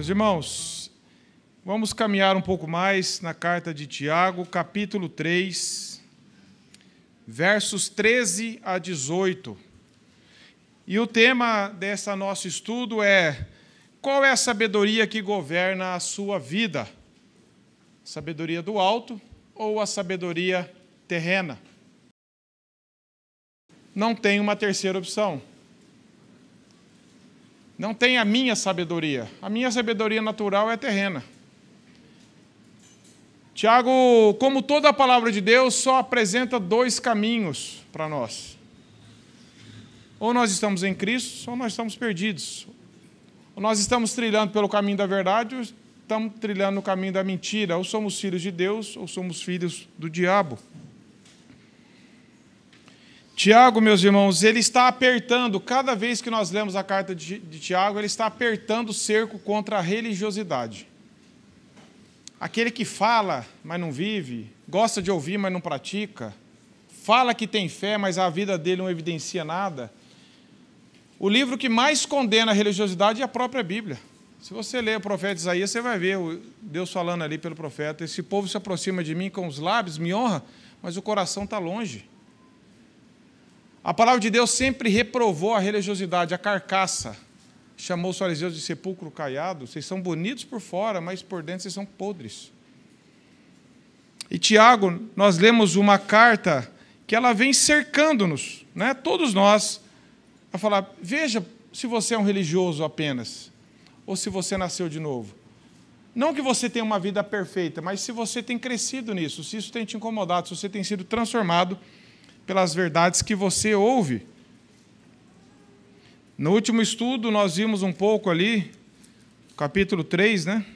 Meus irmãos, vamos caminhar um pouco mais na carta de Tiago, capítulo 3, versos 13 a 18. E o tema desse nosso estudo é: qual é a sabedoria que governa a sua vida? Sabedoria do alto ou a sabedoria terrena? Não tem uma terceira opção. Não tem a minha sabedoria. A minha sabedoria natural é terrena. Tiago, como toda a palavra de Deus, só apresenta dois caminhos para nós. Ou nós estamos em Cristo, ou nós estamos perdidos. Ou nós estamos trilhando pelo caminho da verdade, ou estamos trilhando no caminho da mentira. Ou somos filhos de Deus, ou somos filhos do diabo. Tiago, meus irmãos, ele está apertando, cada vez que nós lemos a carta de Tiago, ele está apertando o cerco contra a religiosidade. Aquele que fala, mas não vive, gosta de ouvir, mas não pratica, fala que tem fé, mas a vida dele não evidencia nada. O livro que mais condena a religiosidade é a própria Bíblia. Se você ler o profeta Isaías, você vai ver Deus falando ali pelo profeta: esse povo se aproxima de mim com os lábios, me honra, mas o coração está longe. A palavra de Deus sempre reprovou a religiosidade, a carcaça. Chamou os fariseus de sepulcro caiado. Vocês são bonitos por fora, mas por dentro vocês são podres. E Tiago, nós lemos uma carta que ela vem cercando-nos, né? Todos nós, a falar: veja se você é um religioso apenas, ou se você nasceu de novo. Não que você tenha uma vida perfeita, mas se você tem crescido nisso, se isso tem te incomodado, se você tem sido transformado pelas verdades que você ouve. No último estudo, nós vimos um pouco ali, capítulo 3, né?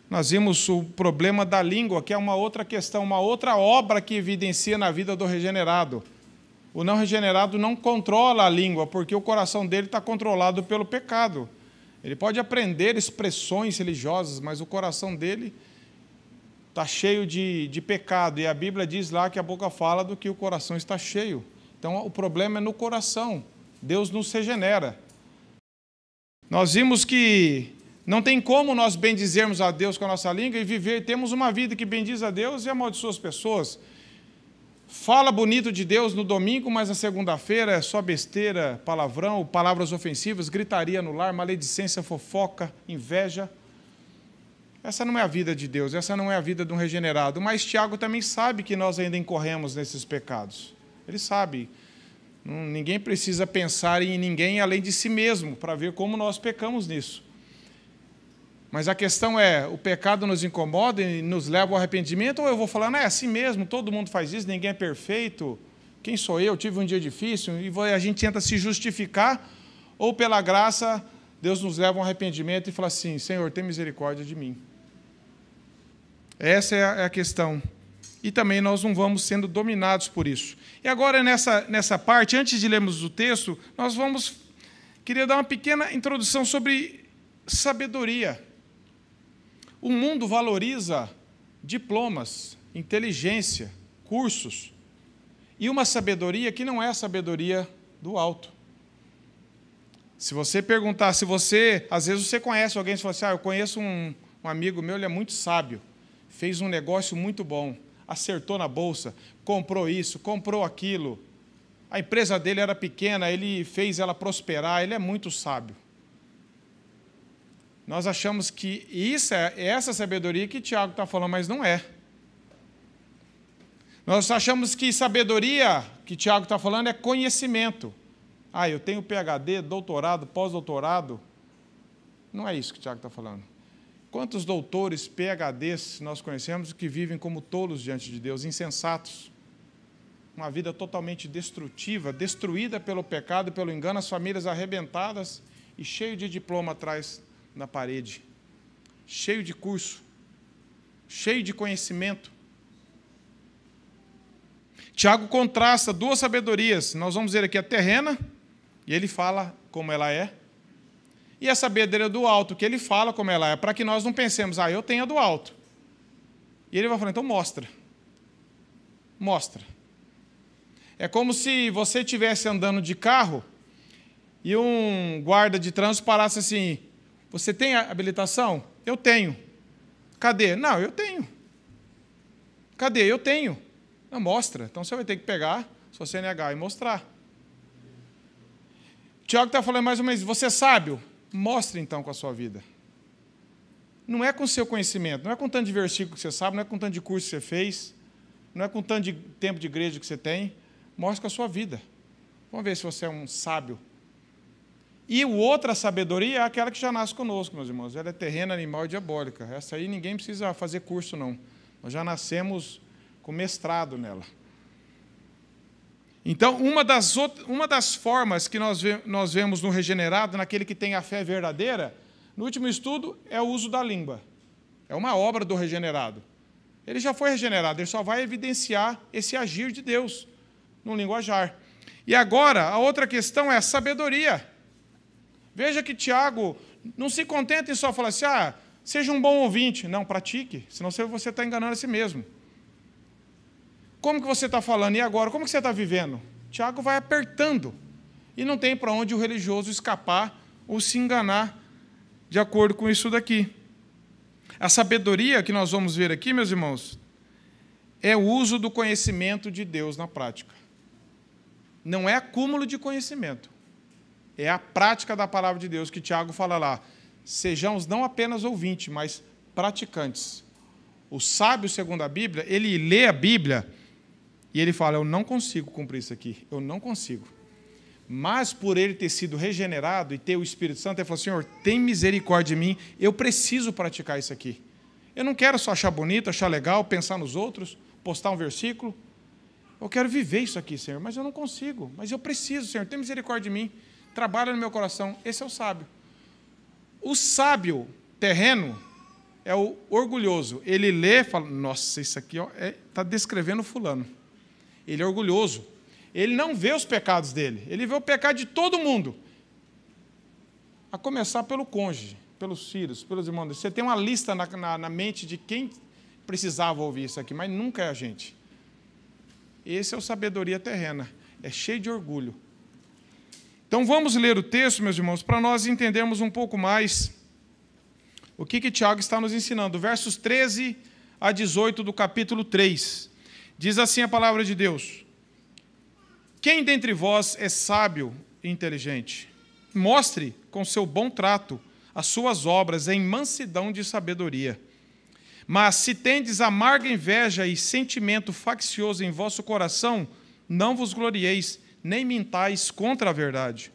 Nós vimos o problema da língua, que é uma outra questão, uma outra obra que evidencia na vida do regenerado. O não regenerado não controla a língua, porque o coração dele está controlado pelo pecado. Ele pode aprender expressões religiosas, mas o coração dele está cheio de pecado, e a Bíblia diz lá que a boca fala do que o coração está cheio. Então, o problema é no coração. Deus nos regenera. Nós vimos que não tem como nós bendizermos a Deus com a nossa língua e temos uma vida que bendiz a Deus e amaldiçoa as pessoas. Fala bonito de Deus no domingo, mas na segunda-feira é só besteira, palavrão, palavras ofensivas, gritaria no lar, maledicência, fofoca, inveja. Essa não é a vida de Deus, essa não é a vida de um regenerado. Mas Tiago também sabe que nós ainda incorremos nesses pecados. Ele sabe. Ninguém precisa pensar em ninguém além de si mesmo para ver como nós pecamos nisso. Mas a questão é: o pecado nos incomoda e nos leva ao arrependimento? Ou eu vou falar: não, é assim mesmo, todo mundo faz isso, ninguém é perfeito, quem sou eu, tive um dia difícil, e a gente tenta se justificar, ou pela graça, Deus nos leva ao arrependimento e fala assim: Senhor, tem misericórdia de mim. Essa é a questão. E também nós não vamos sendo dominados por isso. E agora, nessa parte, antes de lermos o texto, queria dar uma pequena introdução sobre sabedoria. O mundo valoriza diplomas, inteligência, cursos, e uma sabedoria que não é a sabedoria do alto. Se você perguntar, às vezes você conhece alguém, você fala assim: eu conheço um amigo meu, ele é muito sábio, fez um negócio muito bom, acertou na bolsa, comprou isso, comprou aquilo, a empresa dele era pequena, ele fez ela prosperar, ele é muito sábio. Nós achamos que isso é essa sabedoria que Tiago está falando, mas não é. Nós achamos que sabedoria que Tiago está falando é conhecimento. Eu tenho PhD, doutorado, pós-doutorado. Não é isso que Tiago está falando. Quantos doutores, PhDs nós conhecemos que vivem como tolos diante de Deus, insensatos? Uma vida totalmente destrutiva, destruída pelo pecado e pelo engano, as famílias arrebentadas e cheio de diploma atrás na parede, cheio de curso, cheio de conhecimento. Tiago contrasta duas sabedorias. Nós vamos ver aqui a terrena, e ele fala como ela é, e a sabedoria do alto, que ele fala como ela é, para que nós não pensemos: eu tenho a do alto. E ele vai falar: então mostra. Mostra. É como se você estivesse andando de carro e um guarda de trânsito parasse assim: Você tem habilitação? Eu tenho. Cadê? Não, eu tenho. Cadê? Eu tenho. Não, mostra. Então você vai ter que pegar sua CNH e mostrar. Tiago está falando mais ou menos, você é sábio? Mostre então com a sua vida. Não é com o seu conhecimento, não é com tanto de versículo que você sabe, não é com tanto de curso que você fez, não é com tanto de tempo de igreja que você tem. Mostre com a sua vida. Vamos ver se você é um sábio. E outra sabedoria é aquela que já nasce conosco, meus irmãos. Ela é terrena, animal e diabólica. Essa aí ninguém precisa fazer curso, não. Nós já nascemos com mestrado nela. Então, uma das formas que nós vemos no regenerado, naquele que tem a fé verdadeira, no último estudo, é o uso da língua. É uma obra do regenerado. Ele já foi regenerado, ele só vai evidenciar esse agir de Deus no linguajar. E agora, a outra questão é a sabedoria. Veja que Tiago não se contenta em só falar assim, seja um bom ouvinte. Não, pratique, senão você está enganando a si mesmo. Como que você está falando? E agora? Como que você está vivendo? Tiago vai apertando. E não tem para onde o religioso escapar ou se enganar de acordo com isso daqui. A sabedoria que nós vamos ver aqui, meus irmãos, é o uso do conhecimento de Deus na prática. Não é acúmulo de conhecimento. É a prática da palavra de Deus que Tiago fala lá. Sejamos não apenas ouvintes, mas praticantes. O sábio, segundo a Bíblia, ele lê a Bíblia e ele fala, eu não consigo cumprir isso aqui, eu não consigo. Mas por ele ter sido regenerado e ter o Espírito Santo, ele falou, Senhor, tem misericórdia de mim, eu preciso praticar isso aqui. Eu não quero só achar bonito, achar legal, pensar nos outros, postar um versículo. Eu quero viver isso aqui, Senhor, mas eu não consigo. Mas eu preciso, Senhor, tem misericórdia de mim, trabalha no meu coração. Esse é o sábio. O sábio terreno é o orgulhoso. Ele lê e fala, nossa, isso aqui está descrevendo fulano. Ele é orgulhoso. Ele não vê os pecados dele. Ele vê o pecado de todo mundo. A começar pelo cônjuge, pelos filhos, pelos irmãos. Você tem uma lista na mente de quem precisava ouvir isso aqui, mas nunca é a gente. Esse é o sabedoria terrena. É cheio de orgulho. Então vamos ler o texto, meus irmãos, para nós entendermos um pouco mais o que Tiago está nos ensinando. Versos 13 a 18 do capítulo 3. Diz assim a palavra de Deus. Quem dentre vós é sábio e inteligente? Mostre com seu bom trato as suas obras em mansidão de sabedoria. Mas se tendes amarga inveja e sentimento faccioso em vosso coração, não vos glorieis, nem mintais contra a verdade.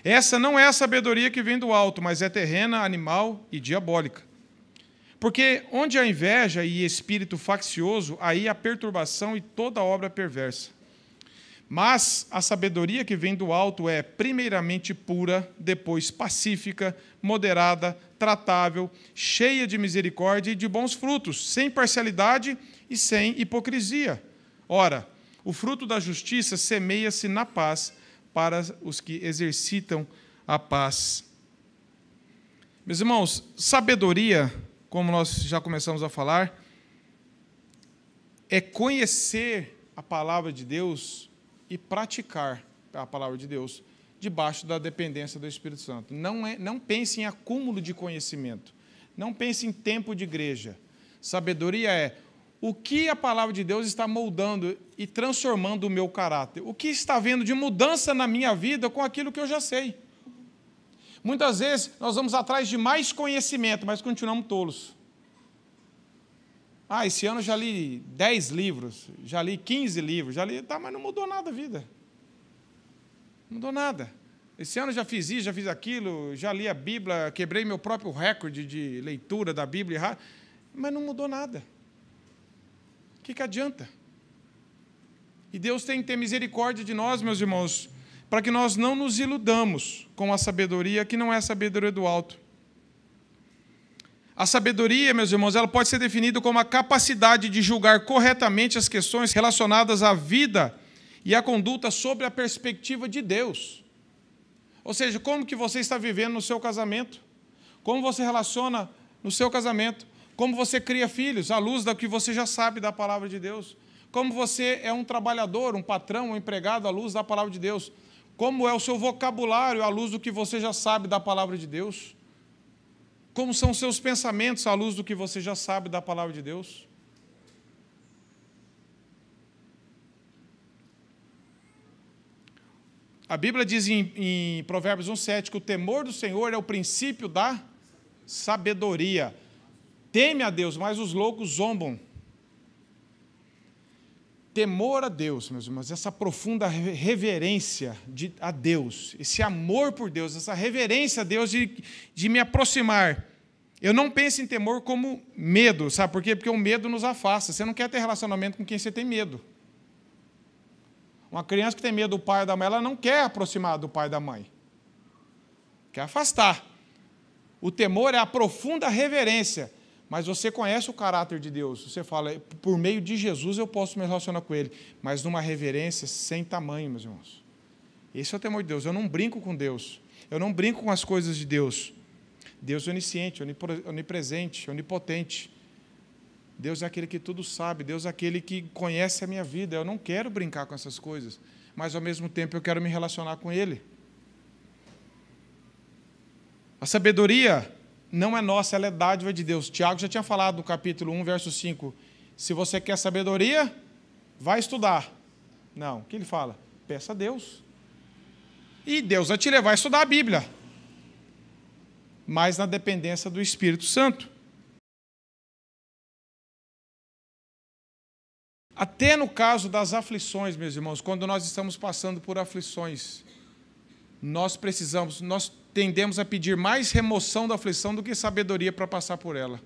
Essa não é a sabedoria que vem do alto, mas é terrena, animal e diabólica. Porque onde há inveja e espírito faccioso, aí há perturbação e toda obra perversa. Mas a sabedoria que vem do alto é primeiramente pura, depois pacífica, moderada, tratável, cheia de misericórdia e de bons frutos, sem parcialidade e sem hipocrisia. Ora, o fruto da justiça semeia-se na paz para os que exercitam a paz. Meus irmãos, sabedoria, como nós já começamos a falar, é conhecer a palavra de Deus e praticar a palavra de Deus debaixo da dependência do Espírito Santo. Não pense em acúmulo de conhecimento. Não pense em tempo de igreja. Sabedoria é o que a palavra de Deus está moldando e transformando o meu caráter. O que está havendo de mudança na minha vida com aquilo que eu já sei. Muitas vezes nós vamos atrás de mais conhecimento, mas continuamos tolos. Esse ano eu já li 10 livros, já li 15 livros, mas não mudou nada a vida. Não mudou nada. Esse ano eu já fiz isso, já fiz aquilo, já li a Bíblia, quebrei meu próprio recorde de leitura da Bíblia, mas não mudou nada. O que adianta? E Deus tem que ter misericórdia de nós, meus irmãos, para que nós não nos iludamos com a sabedoria que não é a sabedoria do alto. A sabedoria, meus irmãos, ela pode ser definida como a capacidade de julgar corretamente as questões relacionadas à vida e à conduta sob a perspectiva de Deus. Ou seja, como que você está vivendo no seu casamento? Como você relaciona no seu casamento? Como você cria filhos à luz do que você já sabe da palavra de Deus? Como você é um trabalhador, um patrão, um empregado à luz da palavra de Deus? Como é o seu vocabulário à luz do que você já sabe da palavra de Deus? Como são os seus pensamentos à luz do que você já sabe da palavra de Deus? A Bíblia diz em Provérbios 1,7 que o temor do Senhor é o princípio da sabedoria. Teme a Deus, mas os loucos zombam. Temor a Deus, meus irmãos, essa profunda reverência a Deus, esse amor por Deus, essa reverência a Deus de me aproximar. Eu não penso em temor como medo, sabe por quê? Porque o medo nos afasta. Você não quer ter relacionamento com quem você tem medo. Uma criança que tem medo do pai ou da mãe, ela não quer aproximar do pai e da mãe. Quer afastar. O temor é a profunda reverência. Mas você conhece o caráter de Deus. Você fala, por meio de Jesus eu posso me relacionar com Ele. Mas numa reverência sem tamanho, meus irmãos. Esse é o temor de Deus. Eu não brinco com Deus. Eu não brinco com as coisas de Deus. Deus é onisciente, onipresente, onipotente. Deus é aquele que tudo sabe. Deus é aquele que conhece a minha vida. Eu não quero brincar com essas coisas. Mas, ao mesmo tempo, eu quero me relacionar com Ele. A sabedoria não é nossa, ela é dádiva de Deus. Tiago já tinha falado no capítulo 1, verso 5. Se você quer sabedoria, vai estudar. Não, o que ele fala? Peça a Deus. E Deus vai te levar a estudar a Bíblia. Mas na dependência do Espírito Santo. Até no caso das aflições, meus irmãos, quando nós estamos passando por aflições, nós tendemos a pedir mais remoção da aflição do que sabedoria para passar por ela.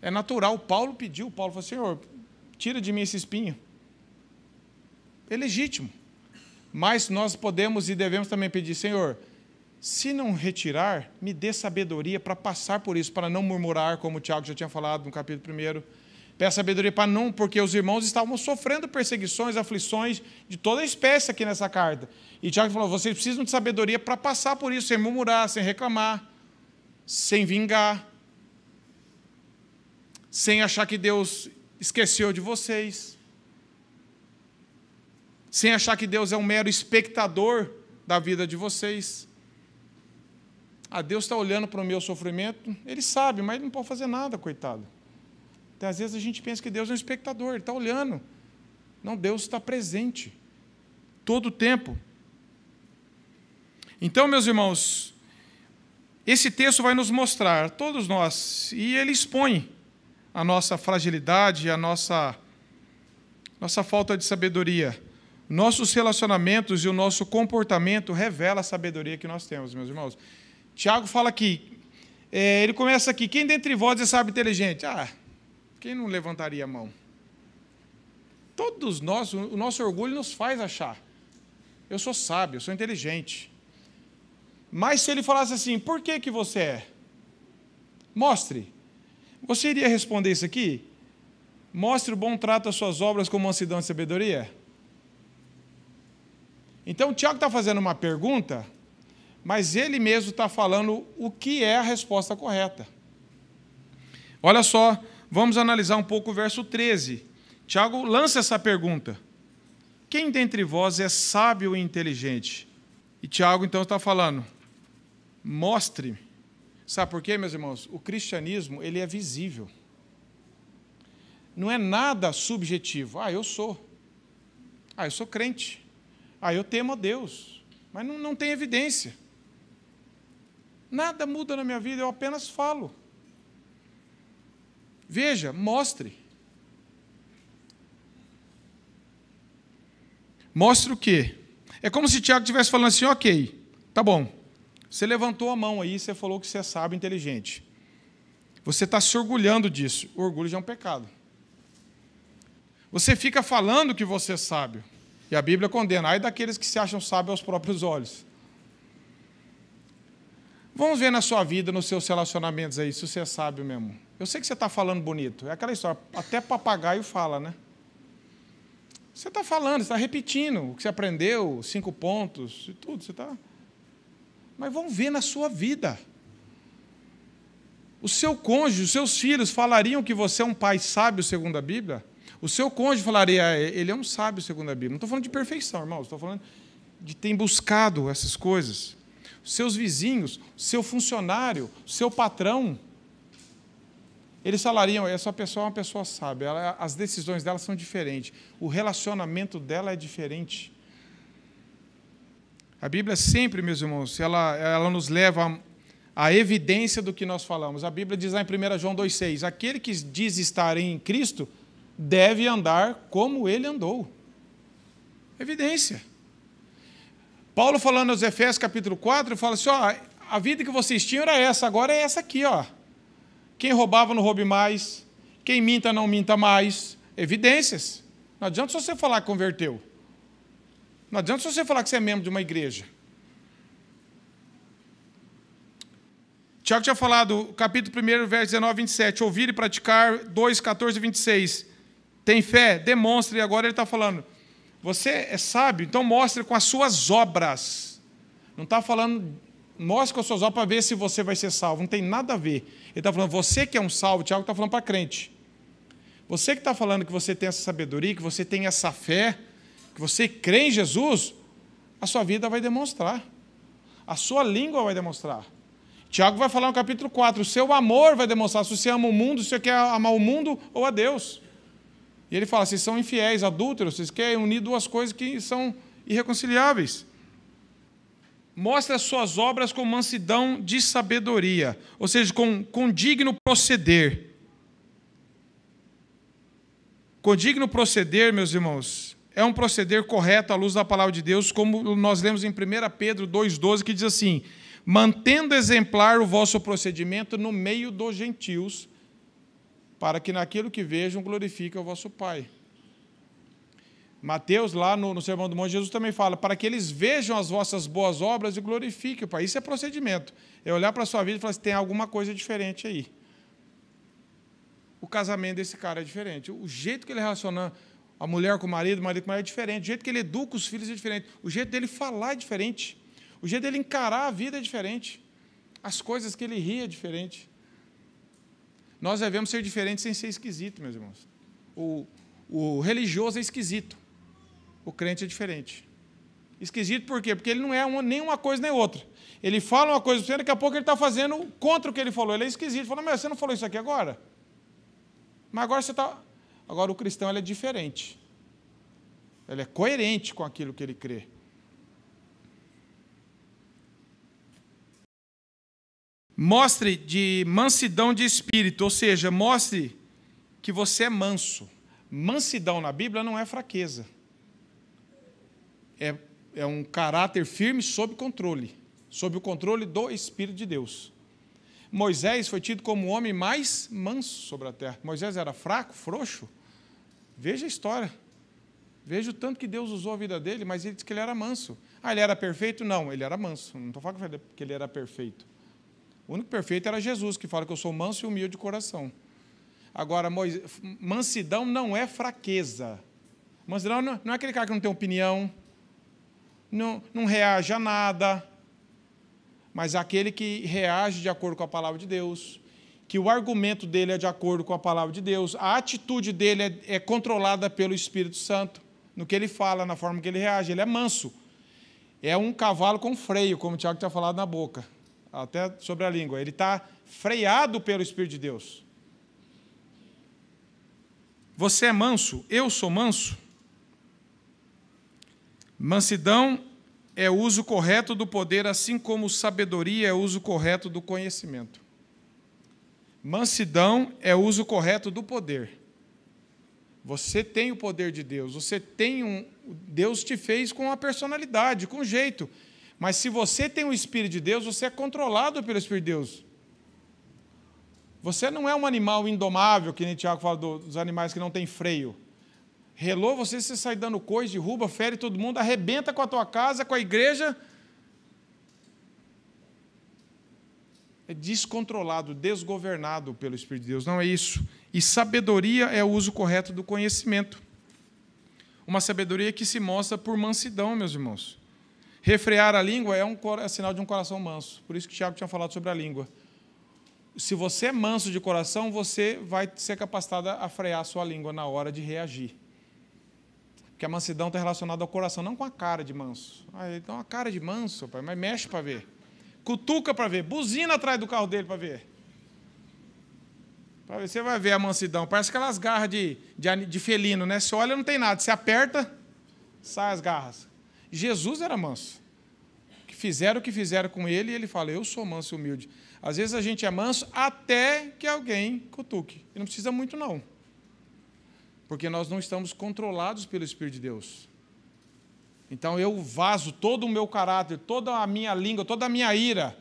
É natural, Paulo falou, Senhor, tira de mim esse espinho. É legítimo. Mas nós podemos e devemos também pedir, Senhor, se não retirar, me dê sabedoria para passar por isso, para não murmurar, como o Tiago já tinha falado no capítulo 1. Peça sabedoria para não, porque os irmãos estavam sofrendo perseguições, aflições de toda espécie aqui nessa carta. E Tiago falou, vocês precisam de sabedoria para passar por isso, sem murmurar, sem reclamar, sem vingar, sem achar que Deus esqueceu de vocês, sem achar que Deus é um mero espectador da vida de vocês. Deus está olhando para o meu sofrimento, Ele sabe, mas Ele não pode fazer nada, coitado. Então, às vezes a gente pensa que Deus é um espectador, Ele está olhando. Não, Deus está presente, todo o tempo. Então, meus irmãos, esse texto vai nos mostrar, todos nós, e ele expõe a nossa fragilidade, a nossa falta de sabedoria. Nossos relacionamentos e o nosso comportamento revela a sabedoria que nós temos, meus irmãos. Tiago fala aqui, ele começa aqui, quem dentre vós é sábio e inteligente? Quem não levantaria a mão? Todos nós, o nosso orgulho nos faz achar. Eu sou sábio, eu sou inteligente. Mas se ele falasse assim, por que você é? Mostre. Você iria responder isso aqui? Mostre o bom trato às suas obras com mansidão e sabedoria? Então, o Tiago está fazendo uma pergunta, mas ele mesmo está falando o que é a resposta correta. Olha só, vamos analisar um pouco o verso 13. Tiago lança essa pergunta. Quem dentre vós é sábio e inteligente? E Tiago, então, está falando, mostre. Sabe por quê, meus irmãos? O cristianismo, ele é visível. Não é nada subjetivo. Eu sou. Eu sou crente. Eu temo a Deus. Mas não tem evidência. Nada muda na minha vida, eu apenas falo. Veja, mostre. Mostre o quê? É como se Tiago estivesse falando assim, ok, tá bom. Você levantou a mão aí, você falou que você é sábio e inteligente. Você está se orgulhando disso. O orgulho já é um pecado. Você fica falando que você é sábio. E a Bíblia condena. Ai daqueles que se acham sábios aos próprios olhos. Vamos ver na sua vida, nos seus relacionamentos aí, se você é sábio mesmo. Eu sei que você está falando bonito. É aquela história, até papagaio fala, né? Você está falando, você está repetindo o que você aprendeu, 5 pontos e tudo. Você está... Mas vamos ver na sua vida. O seu cônjuge, os seus filhos falariam que você é um pai sábio segundo a Bíblia? O seu cônjuge falaria, ele é um sábio segundo a Bíblia. Não estou falando de perfeição, irmãos. Estou falando de ter buscado essas coisas. seus vizinhos, seu funcionário, seu patrão. Eles falariam, essa pessoa é uma pessoa sábia, as decisões dela são diferentes, o relacionamento dela é diferente. A Bíblia sempre, meus irmãos, ela nos leva à evidência do que nós falamos. A Bíblia diz lá em 1 João 2,6, aquele que diz estar em Cristo deve andar como ele andou. Evidência. Paulo falando aos Efésios capítulo 4, ele fala assim, ó, a vida que vocês tinham era essa, agora é essa aqui, ó. Quem roubava não roube mais, quem minta não minta mais. Evidências. Não adianta só você falar que converteu. Não adianta só você falar que você é membro de uma igreja. Tiago tinha falado, capítulo 1, verso 19, 27, ouvir e praticar, 2, 14 e 26. Tem fé? Demonstre. E agora ele está falando, você é sábio, então mostre com as suas obras. Não está falando, mostre com as suas obras para ver se você vai ser salvo. Não tem nada a ver. Ele está falando, você que é um salvo, Tiago está falando para crente. Você que está falando que você tem essa sabedoria, que você tem essa fé, que você crê em Jesus, a sua vida vai demonstrar. A sua língua vai demonstrar. Tiago vai falar no capítulo 4, o seu amor vai demonstrar se você ama o mundo, se você quer amar o mundo ou a Deus. E ele fala, vocês são infiéis, adúlteros, vocês querem unir duas coisas que são irreconciliáveis. Mostre as suas obras com mansidão de sabedoria, ou seja, com digno proceder. Com digno proceder, meus irmãos, é um proceder correto à luz da palavra de Deus, como nós lemos em 1 Pedro 2,12, que diz assim, mantendo exemplar o vosso procedimento no meio dos gentios, para que naquilo que vejam glorifiquem o vosso Pai. Mateus, lá no Sermão do Monte, Jesus também fala, para que eles vejam as vossas boas obras e glorifiquem o Pai. Isso é procedimento. É olhar para a sua vida e falar assim, tem alguma coisa diferente aí. O casamento desse cara é diferente. O jeito que ele relaciona a mulher com o marido com a mulher é diferente. O jeito que ele educa os filhos é diferente. O jeito dele falar é diferente. O jeito dele encarar a vida é diferente. As coisas que ele ri é diferente. Nós devemos ser diferentes sem ser esquisito, meus irmãos. O religioso é esquisito. O crente é diferente. Esquisito por quê? Porque ele não é nem uma coisa nem outra. Ele fala uma coisa para você, daqui a pouco ele está fazendo contra o que ele falou. Ele é esquisito. Ele fala, mas você não falou isso aqui agora? Mas agora você está... Agora o cristão ele é diferente. Ele é coerente com aquilo que ele crê. Mostre de mansidão de espírito, ou seja, mostre que você é manso. Mansidão na Bíblia não é fraqueza. É um caráter firme sob controle, sob o controle do Espírito de Deus. Moisés foi tido como o homem mais manso sobre a terra. Moisés era fraco, frouxo. Veja a história. Veja o tanto que Deus usou a vida dele, mas ele disse que ele era manso. Ah, ele era perfeito? Não, ele era manso. Não estou falando que ele era perfeito. O único perfeito era Jesus, que fala que eu sou manso e humilde de coração. Agora, mansidão não é fraqueza. Mansidão não é aquele cara que não tem opinião, não reage a nada, mas aquele que reage de acordo com a palavra de Deus, que o argumento dele é de acordo com a palavra de Deus, a atitude dele é controlada pelo Espírito Santo, no que ele fala, na forma que ele reage. Ele é manso. É um cavalo com freio, como o Tiago tinha falado na boca. Até sobre a língua, ele está freado pelo Espírito de Deus. Você é manso? Eu sou manso? Mansidão é o uso correto do poder, assim como sabedoria é o uso correto do conhecimento. Mansidão é o uso correto do poder. Você tem o poder de Deus, Deus te fez com uma personalidade, com um jeito. Mas se você tem o Espírito de Deus, você é controlado pelo Espírito de Deus. Você não é um animal indomável, que nem o Tiago fala dos animais que não têm freio. Relou, você sai dando coisa, derruba, fere todo mundo, arrebenta com a tua casa, com a igreja. É descontrolado, desgovernado pelo Espírito de Deus. Não é isso. E sabedoria é o uso correto do conhecimento. Uma sabedoria que se mostra por mansidão, meus irmãos. Refrear a língua é sinal de um coração manso. Por isso que o Tiago tinha falado sobre a língua. Se você é manso de coração, você vai ser capacitado a frear a sua língua na hora de reagir. Porque a mansidão está relacionada ao coração, não com a cara de manso. Ah, então a cara de manso, pai, mas mexe para ver. cutuca para ver, buzina atrás do carro dele para ver. Para ver, você vai ver a mansidão. Parece aquelas garras de felino, né? Você olha, não tem nada. Você aperta, sai as garras. Jesus era manso. Fizeram o que fizeram com ele, e ele fala, eu sou manso e humilde. Às vezes a gente é manso até que alguém cutuque. E não precisa muito, não. Porque nós não estamos controlados pelo Espírito de Deus. Então eu vazo todo o meu caráter, toda a minha língua, toda a minha ira.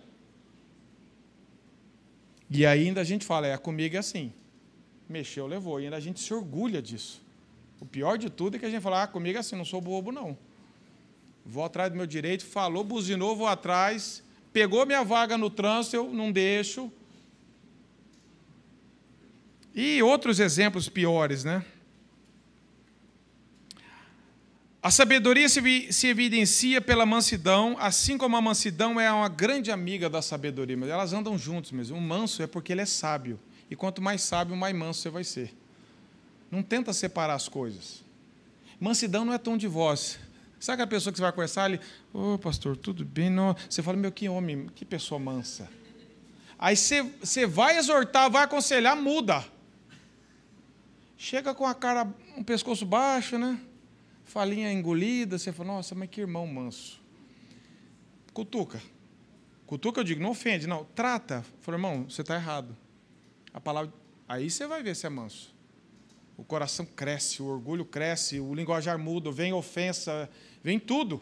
E ainda a gente fala, comigo é assim. Mexeu, levou. E ainda a gente se orgulha disso. O pior de tudo é que a gente fala, comigo é assim, não sou bobo, não. Vou atrás do meu direito, falou, buzinou, vou atrás, pegou minha vaga no trânsito, eu não deixo. E outros exemplos piores, né? A sabedoria se evidencia pela mansidão, assim como a mansidão é uma grande amiga da sabedoria, mas elas andam juntos mesmo. O manso é porque ele é sábio, e quanto mais sábio, mais manso você vai ser. Não tenta separar as coisas. Mansidão não é tom de voz. Sabe aquela pessoa que você vai conversar ali? Ô, pastor, tudo bem? Não. Você fala, meu, que homem, que pessoa mansa. Aí você vai exortar, vai aconselhar, muda. Chega com a cara, um pescoço baixo, né? Falinha engolida, você fala, nossa, mas que irmão manso. Cutuca. Cutuca, eu digo, não ofende, não. Trata. Fala, irmão, você está errado. A palavra. Aí você vai ver se é manso. O coração cresce, o orgulho cresce, o linguajar muda, vem ofensa, vem tudo.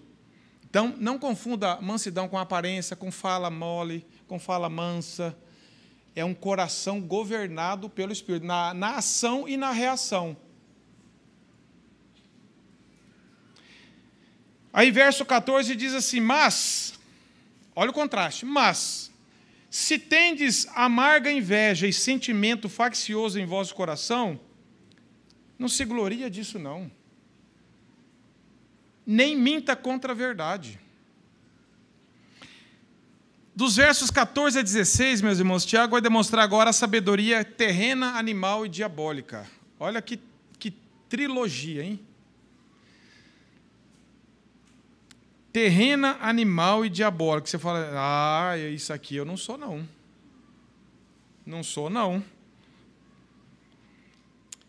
Então, não confunda mansidão com aparência, com fala mole, com fala mansa. É um coração governado pelo Espírito, na ação e na reação. Aí, verso 14 diz assim, mas, olha o contraste, mas, se tendes amarga inveja e sentimento faccioso em vosso coração, não se gloria disso, não. Nem minta contra a verdade. Dos versos 14 a 16, meus irmãos, Tiago vai demonstrar agora a sabedoria terrena, animal e diabólica. Olha que trilogia, hein? Terrena, animal e diabólica. Você fala, isso aqui eu não sou, não. Não sou, não.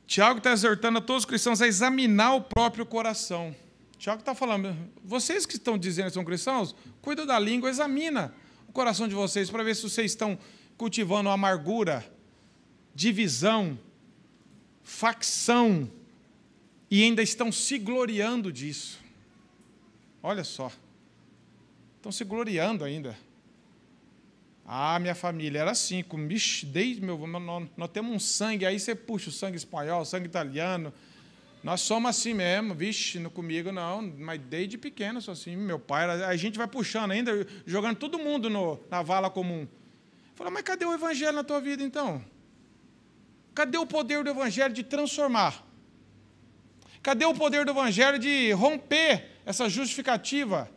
Tiago está exortando a todos os cristãos a examinar o próprio coração. Tiago está falando, vocês que estão dizendo que são cristãos, cuida da língua, examina o coração de vocês para ver se vocês estão cultivando amargura, divisão, facção, e ainda estão se gloriando disso. Olha só, estão se gloriando ainda. Minha família era assim, desde nós temos um sangue, aí você puxa o sangue espanhol, o sangue italiano, nós somos assim mesmo, comigo não, mas desde pequeno sou assim, meu pai, a gente vai puxando ainda, jogando todo mundo na vala comum. Fala, mas cadê o evangelho na tua vida então? Cadê o poder do evangelho de transformar? Cadê o poder do evangelho de romper essa justificativa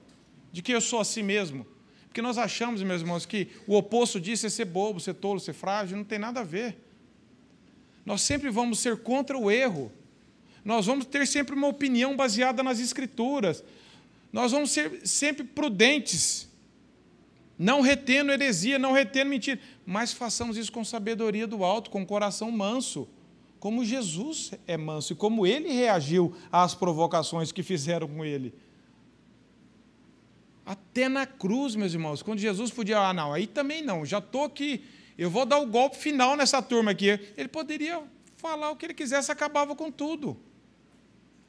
de que eu sou assim mesmo? Porque nós achamos, meus irmãos, que o oposto disso é ser bobo, ser tolo, ser frágil, não tem nada a ver. Nós sempre vamos ser contra o erro. Nós vamos ter sempre uma opinião baseada nas Escrituras. Nós vamos ser sempre prudentes, não retendo heresia, não retendo mentira, mas façamos isso com sabedoria do alto, com coração manso, como Jesus é manso e como ele reagiu às provocações que fizeram com ele. Até na cruz, meus irmãos, quando Jesus podia, não, aí também não, já estou aqui, eu vou dar o golpe final nessa turma aqui. Ele poderia falar o que ele quisesse, acabava com tudo.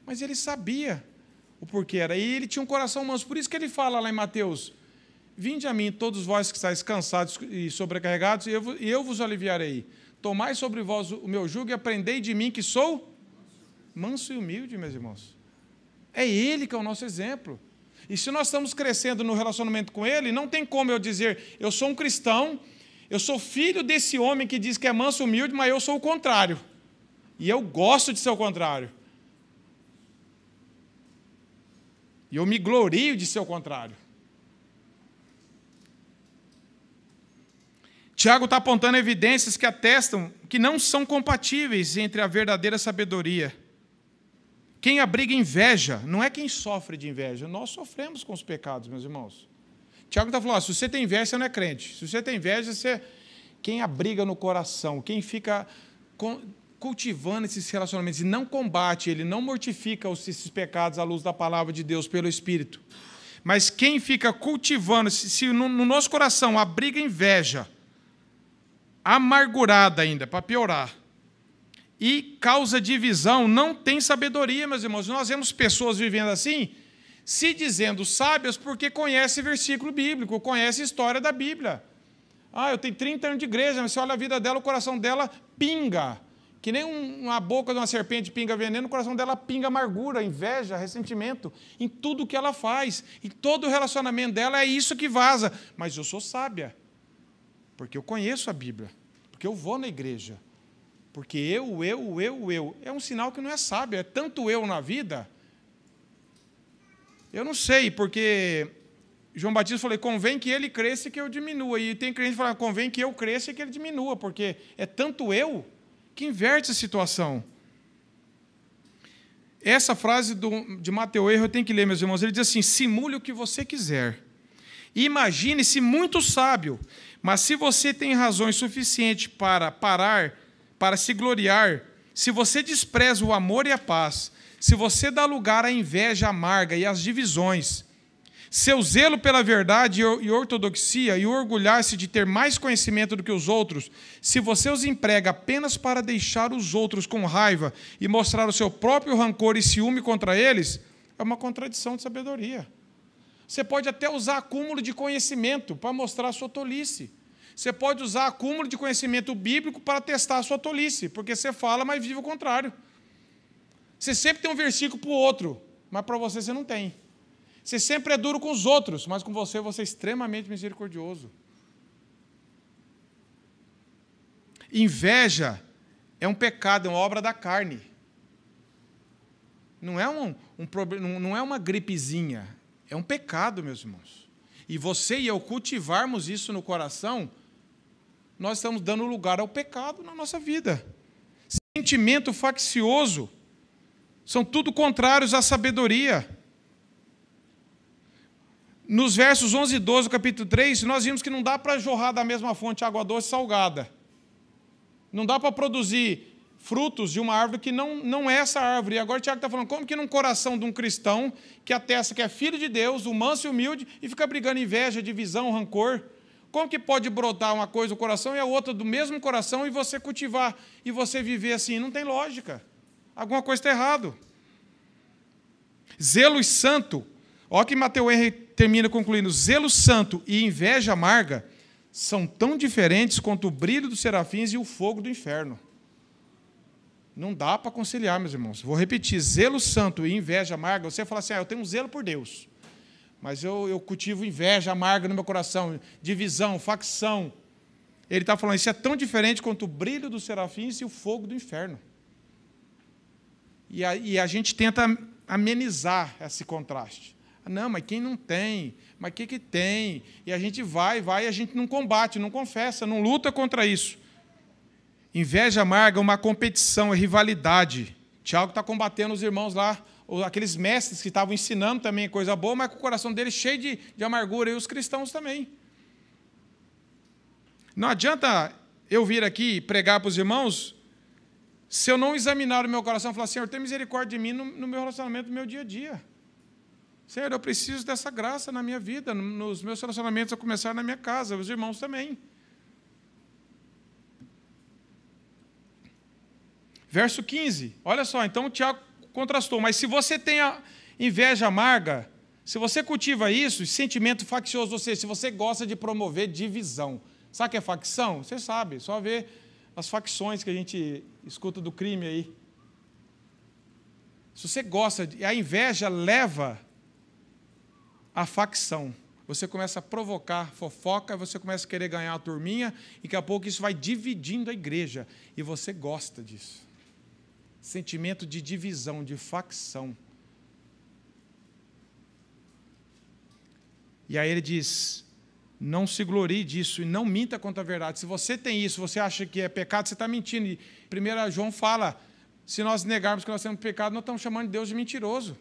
Mas ele sabia o porquê era. E ele tinha um coração manso. Por isso que ele fala lá em Mateus, vinde a mim, todos vós que estáis cansados e sobrecarregados, e eu vos aliviarei. Tomai sobre vós o meu jugo e aprendei de mim, que sou manso e humilde, meus irmãos. É ele que é o nosso exemplo. E se nós estamos crescendo no relacionamento com ele, não tem como eu dizer, eu sou um cristão, eu sou filho desse homem que diz que é manso e humilde, mas eu sou o contrário. E eu gosto de ser o contrário. E eu me glorio de ser o contrário. Tiago está apontando evidências que atestam que não são compatíveis entre a verdadeira sabedoria. Quem abriga inveja não é quem sofre de inveja. Nós sofremos com os pecados, meus irmãos. Tiago está falando, se você tem inveja, você não é crente. Se você tem inveja, quem abriga no coração, quem fica cultivando esses relacionamentos e não combate ele, não mortifica esses pecados à luz da palavra de Deus pelo Espírito. Mas quem fica cultivando, se no nosso coração abriga inveja, amargurada ainda, para piorar, e causa divisão, não tem sabedoria, meus irmãos. Nós vemos pessoas vivendo assim, se dizendo sábias porque conhece versículo bíblico, conhece a história da Bíblia. Eu tenho 30 anos de igreja, mas você olha a vida dela, o coração dela pinga. Que nem uma boca de uma serpente pinga veneno, o coração dela pinga amargura, inveja, ressentimento, em tudo que ela faz. Em todo o relacionamento dela é isso que vaza. Mas eu sou sábia, porque eu conheço a Bíblia, porque eu vou na igreja. Porque eu. É um sinal que não é sábio, é tanto eu na vida. Eu não sei, porque João Batista falou, convém que ele cresça e que eu diminua. E tem crente que fala, convém que eu cresça e que ele diminua, porque é tanto eu que inverte a situação. Essa frase de Mateus eu tenho que ler, meus irmãos. Ele diz assim, simule o que você quiser. Imagine-se muito sábio, mas se você tem razões suficientes para parar, para se gloriar, se você despreza o amor e a paz, se você dá lugar à inveja amarga e às divisões, seu zelo pela verdade e ortodoxia e orgulhar-se de ter mais conhecimento do que os outros, se você os emprega apenas para deixar os outros com raiva e mostrar o seu próprio rancor e ciúme contra eles, é uma contradição de sabedoria. Você pode até usar acúmulo de conhecimento para mostrar a sua tolice. Você pode usar acúmulo de conhecimento bíblico para testar a sua tolice, porque você fala, mas vive o contrário. Você sempre tem um versículo para o outro, mas para você não tem. Você sempre é duro com os outros, mas com você é extremamente misericordioso. Inveja é um pecado, é uma obra da carne. Não é não é uma gripezinha, é um pecado, meus irmãos. E você e eu cultivarmos isso no coração, nós estamos dando lugar ao pecado na nossa vida. Sentimento faccioso são tudo contrários à sabedoria. Nos versos 11 e 12 do capítulo 3, nós vimos que não dá para jorrar da mesma fonte água doce e salgada. Não dá para produzir frutos de uma árvore que não é essa árvore. E agora o Tiago está falando, como que num coração de um cristão que atesta que é filho de Deus, o manso e humilde, e fica brigando inveja, divisão, rancor? Como que pode brotar uma coisa do coração e a outra do mesmo coração e você cultivar e você viver assim? Não tem lógica. Alguma coisa está errado. Zelo santo. Olha que Mateus termina concluindo, zelo santo e inveja amarga são tão diferentes quanto o brilho dos serafins e o fogo do inferno. Não dá para conciliar, meus irmãos. Vou repetir, zelo santo e inveja amarga, você fala assim, eu tenho um zelo por Deus, mas eu cultivo inveja amarga no meu coração, divisão, facção. Ele está falando, isso é tão diferente quanto o brilho dos serafins e o fogo do inferno. E a gente tenta amenizar esse contraste. Não, mas quem não tem? Mas o que tem? E a gente vai, e a gente não combate, não confessa, não luta contra isso. Inveja amarga é uma competição, é rivalidade. Tiago está combatendo os irmãos lá, aqueles mestres que estavam ensinando também coisa boa, mas com o coração deles cheio de amargura, e os cristãos também. Não adianta eu vir aqui pregar para os irmãos se eu não examinar o meu coração e falar, Senhor, tem misericórdia de mim no meu relacionamento, no meu dia a dia. Senhor, eu preciso dessa graça na minha vida, nos meus relacionamentos, a começar na minha casa, os irmãos também. Verso 15, olha só, então o Tiago contrastou, mas se você tem a inveja amarga, se você cultiva isso, sentimento faccioso, ou seja, se você gosta de promover divisão, sabe o que é facção? Você sabe, só ver as facções que a gente escuta do crime aí. Se você gosta, a inveja leva a facção. Você começa a provocar fofoca, você começa a querer ganhar a turminha, e daqui a pouco isso vai dividindo a igreja. E você gosta disso. Sentimento de divisão, de facção. E aí ele diz, não se glorie disso e não minta contra a verdade. Se você tem isso, você acha que é pecado, você está mentindo. E 1 João fala, se nós negarmos que nós temos pecado, nós estamos chamando Deus de mentiroso.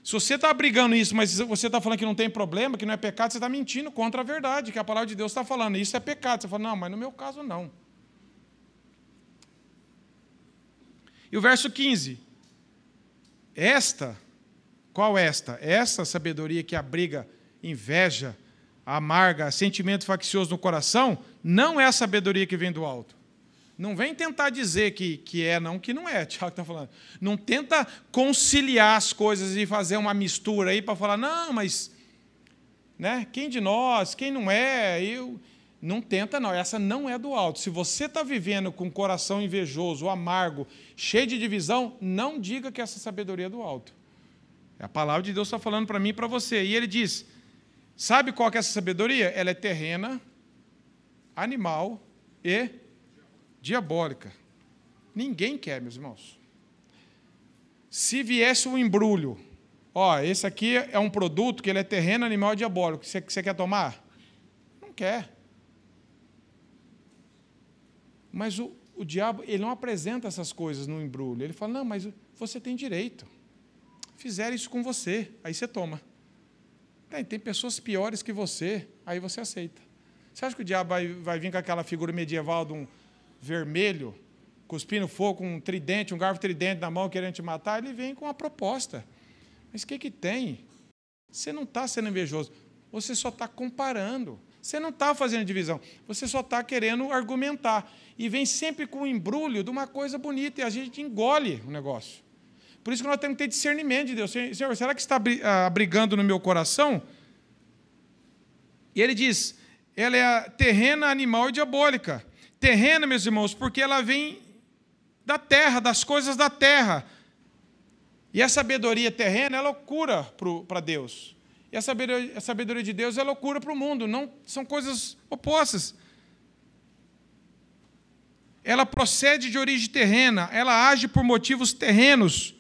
Se você está brigando isso, mas você está falando que não tem problema, que não é pecado, você está mentindo contra a verdade, que a palavra de Deus está falando. Isso é pecado. Você fala, não, mas no meu caso não. E o verso 15. Qual esta? Essa sabedoria que abriga inveja, amarga, sentimento faccioso no coração, não é a sabedoria que vem do alto. Não vem tentar dizer que é, não, que não é, Tiago está falando. Não tenta conciliar as coisas e fazer uma mistura aí para falar, não, mas né, quem de nós, quem não é, não tenta, não. Essa não é do alto. Se você está vivendo com o coração invejoso, amargo, cheio de divisão, não diga que essa sabedoria é do alto. A palavra de Deus está falando para mim e para você. E ele diz, sabe qual que é essa sabedoria? Ela é terrena, animal e diabólica. Ninguém quer, meus irmãos. Se viesse um embrulho, esse aqui é um produto que ele é terreno, animal e diabólico, você quer tomar? Não quer. Mas o diabo, ele não apresenta essas coisas no embrulho. Ele fala, não, mas você tem direito. Fizeram isso com você, aí você toma. Tem pessoas piores que você, aí você aceita. Você acha que o diabo vai vir com aquela figura medieval de um vermelho, cuspindo fogo, com um tridente, um garfo tridente na mão, querendo te matar? Ele vem com uma proposta. Mas o que tem? Você não está sendo invejoso, você só está comparando. Você não está fazendo divisão, você só está querendo argumentar. E vem sempre com o embrulho de uma coisa bonita, e a gente engole o negócio. Por isso que nós temos que ter discernimento de Deus. Senhor, será que está abrigando no meu coração? E ele diz, ela é terrena, animal e diabólica. Terrena, meus irmãos, porque ela vem da terra, das coisas da terra. E a sabedoria terrena é loucura para Deus. E a sabedoria de Deus é loucura para o mundo. Não, são coisas opostas. Ela procede de origem terrena, ela age por motivos terrenos.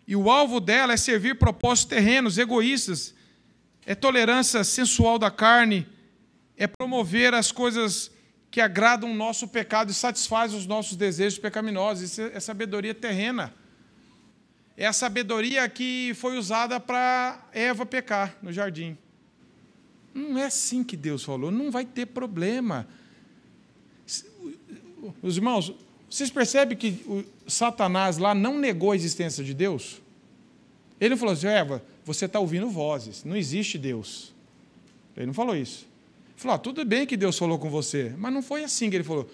E o alvo dela é servir propósitos terrenos, egoístas. É tolerância sensual da carne, é promover as coisas que agradam o nosso pecado e satisfazem os nossos desejos pecaminosos. Isso é sabedoria terrena. É a sabedoria que foi usada para Eva pecar no jardim. Não é assim que Deus falou, não vai ter problema. Os irmãos, vocês percebem que o Satanás lá não negou a existência de Deus? Ele não falou assim, Eva, você está ouvindo vozes, não existe Deus. Ele não falou isso. Ele falou, tudo bem que Deus falou com você, mas não foi assim que ele falou.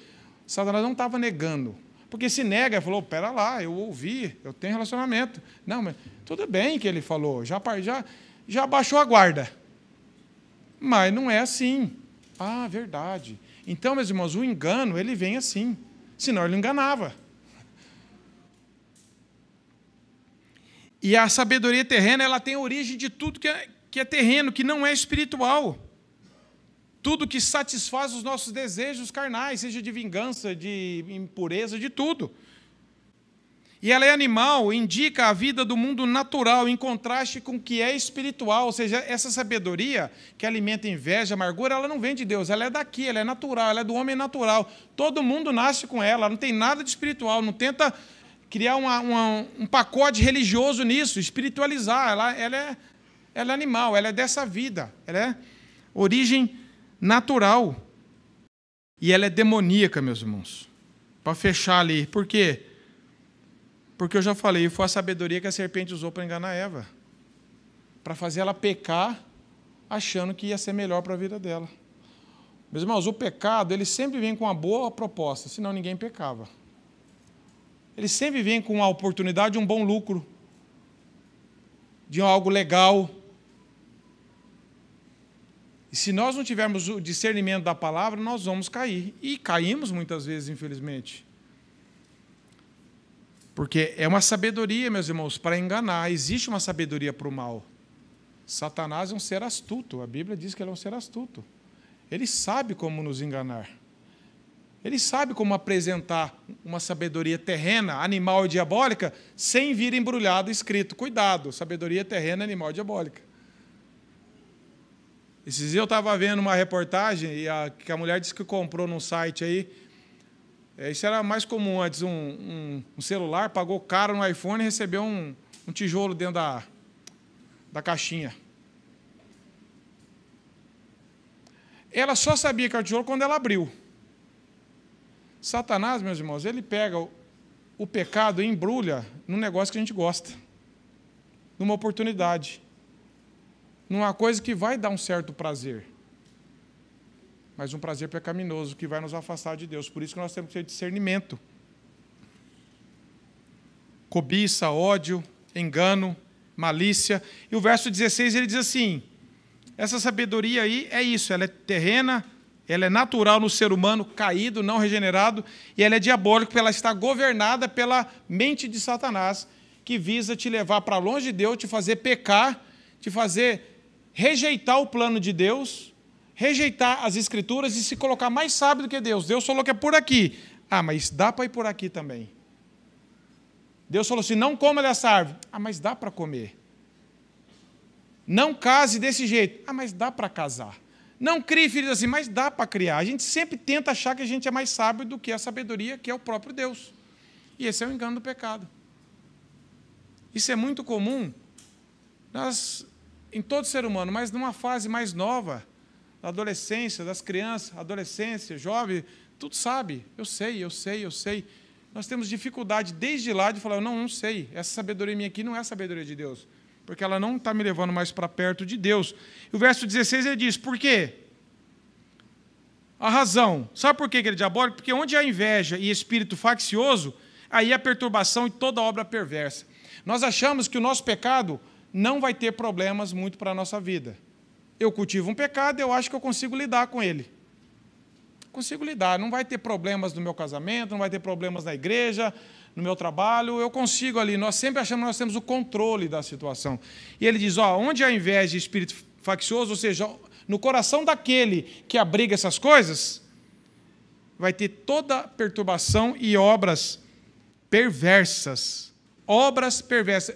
Satanás não estava negando. Porque se nega, ele falou, pera lá, eu ouvi, eu tenho relacionamento. Não, mas tudo bem que ele falou, já baixou a guarda. Mas não é assim. Ah, verdade. Então, meus irmãos, o engano, ele vem assim. Senão ele não enganava. E a sabedoria terrena, ela tem origem de tudo que é terreno, que não é espiritual. Tudo que satisfaz os nossos desejos carnais, seja de vingança, de impureza, de tudo. E ela é animal, indica a vida do mundo natural, em contraste com o que é espiritual. Ou seja, essa sabedoria que alimenta inveja, amargura, ela não vem de Deus, ela é daqui, ela é natural, ela é do homem natural. Todo mundo nasce com ela, não tem nada de espiritual, não tenta criar um pacote religioso nisso, espiritualizar. Ela é animal, ela é dessa vida, ela é origem natural. E ela é demoníaca, meus irmãos. Para fechar ali. Por quê? Porque eu já falei, foi a sabedoria que a serpente usou para enganar Eva. Para fazer ela pecar, achando que ia ser melhor para a vida dela. Meus irmãos, o pecado, ele sempre vem com uma boa proposta, senão ninguém pecava. Ele sempre vem com a oportunidade de um bom lucro, de algo legal. E se nós não tivermos o discernimento da palavra, nós vamos cair. E caímos muitas vezes, infelizmente. Porque é uma sabedoria, meus irmãos, para enganar. Existe uma sabedoria para o mal. Satanás é um ser astuto. A Bíblia diz que ele é um ser astuto. Ele sabe como nos enganar. Ele sabe como apresentar uma sabedoria terrena, animal e diabólica, sem vir embrulhado escrito. Cuidado, sabedoria terrena, animal e diabólica. Esses dias eu estava vendo uma reportagem que a mulher disse que comprou num site aí. Isso era mais comum antes, um celular, pagou caro no iPhone e recebeu um tijolo dentro da caixinha. Ela só sabia que era o tesouro quando ela abriu. Satanás, meus irmãos, ele pega o pecado e embrulha num negócio que a gente gosta, numa oportunidade, numa coisa que vai dar um certo prazer, mas um prazer pecaminoso que vai nos afastar de Deus. Por isso que nós temos que ter discernimento. Cobiça, ódio, engano, malícia. E o verso 16 ele diz assim: essa sabedoria aí é isso, ela é terrena, ela é natural no ser humano caído, não regenerado, e ela é diabólica porque ela está governada pela mente de Satanás, que visa te levar para longe de Deus, te fazer pecar, te fazer rejeitar o plano de Deus, rejeitar as Escrituras e se colocar mais sábio do que Deus. Deus falou que é por aqui. Ah, mas dá para ir por aqui também. Deus falou assim, não coma dessa árvore. Ah, mas dá para comer. Não case desse jeito. Ah, mas dá para casar. Não crie filhos assim, mas dá para criar. A gente sempre tenta achar que a gente é mais sábio do que a sabedoria, que é o próprio Deus. E esse é o engano do pecado. Isso é muito comum em todo ser humano, mas numa fase mais nova, da adolescência, das crianças, adolescência, jovem, tudo sabe. Eu sei. Nós temos dificuldade desde lá de falar, não sei, essa sabedoria minha aqui não é a sabedoria de Deus, porque ela não está me levando mais para perto de Deus. E o verso 16 ele diz, por quê? A razão. Sabe por que ele é diabólico? Porque onde há inveja e espírito faccioso, aí há perturbação e toda obra perversa. Nós achamos que o nosso pecado não vai ter problemas muito para a nossa vida. Eu cultivo um pecado, eu acho que eu consigo lidar com ele. Consigo lidar, não vai ter problemas no meu casamento, não vai ter problemas na igreja, no meu trabalho, eu consigo ali. Nós sempre achamos que nós temos o controle da situação. E ele diz, onde há inveja e espírito faccioso, ou seja, no coração daquele que abriga essas coisas, vai ter toda perturbação e obras perversas. Obras perversas.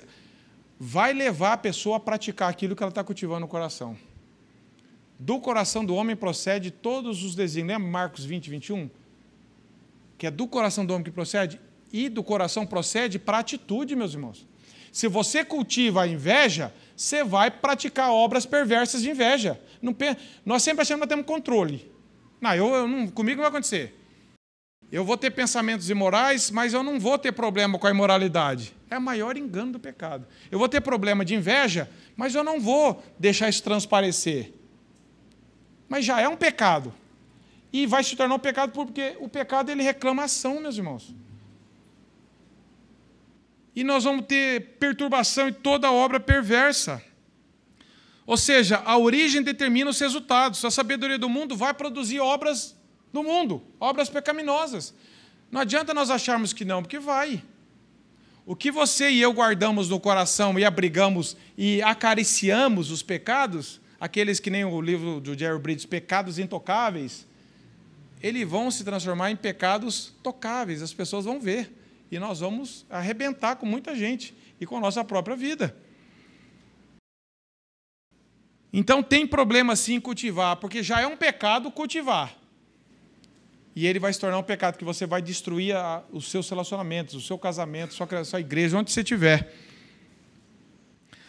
Vai levar a pessoa a praticar aquilo que ela está cultivando no coração. Do coração do homem procede todos os desígnios. Lembra Marcos 20, 21? Que é do coração do homem que procede, e do coração procede para a atitude, meus irmãos. Se você cultiva a inveja, você vai praticar obras perversas de inveja. Nós sempre achamos que nós temos controle. Comigo não vai acontecer. Eu vou ter pensamentos imorais, mas eu não vou ter problema com a imoralidade. É o maior engano do pecado. Eu vou ter problema de inveja, mas eu não vou deixar isso transparecer. Mas já é um pecado. E vai se tornar um pecado porque o pecado ele reclama ação, meus irmãos. E nós vamos ter perturbação e toda obra perversa. Ou seja, a origem determina os resultados. A sabedoria do mundo vai produzir obras do mundo, obras pecaminosas. Não adianta nós acharmos que não, porque vai. O que você e eu guardamos no coração e abrigamos e acariciamos os pecados, aqueles que nem o livro do Jerry Bridges, pecados intocáveis, eles vão se transformar em pecados tocáveis, as pessoas vão ver. E nós vamos arrebentar com muita gente e com a nossa própria vida. Então tem problema sim em cultivar, porque já é um pecado cultivar. E ele vai se tornar um pecado que você vai destruir os seus relacionamentos, o seu casamento, sua igreja, onde você estiver.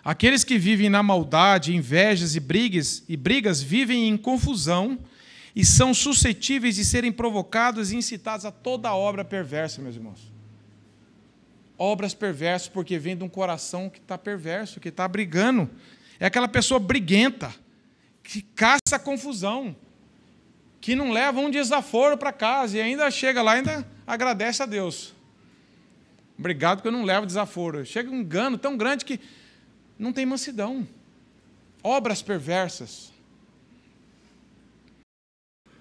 Aqueles que vivem na maldade, invejas e brigas vivem em confusão e são suscetíveis de serem provocados e incitados a toda obra perversa, meus irmãos. Obras perversas porque vem de um coração que está perverso, que está brigando. É aquela pessoa briguenta, que caça confusão, que não leva um desaforo para casa e ainda chega lá e ainda agradece a Deus. Obrigado que eu não levo desaforo. Chega um engano tão grande que não tem mansidão. Obras perversas.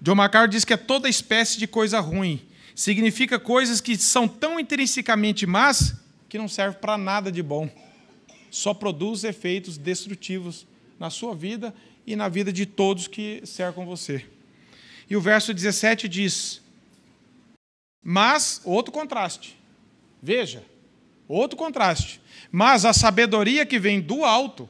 John MacArthur diz que é toda espécie de coisa ruim. Significa coisas que são tão intrinsecamente más que não servem para nada de bom. Só produz efeitos destrutivos na sua vida e na vida de todos que cercam você. E o verso 17 diz, mas, outro contraste, veja, outro contraste, mas a sabedoria que vem do alto,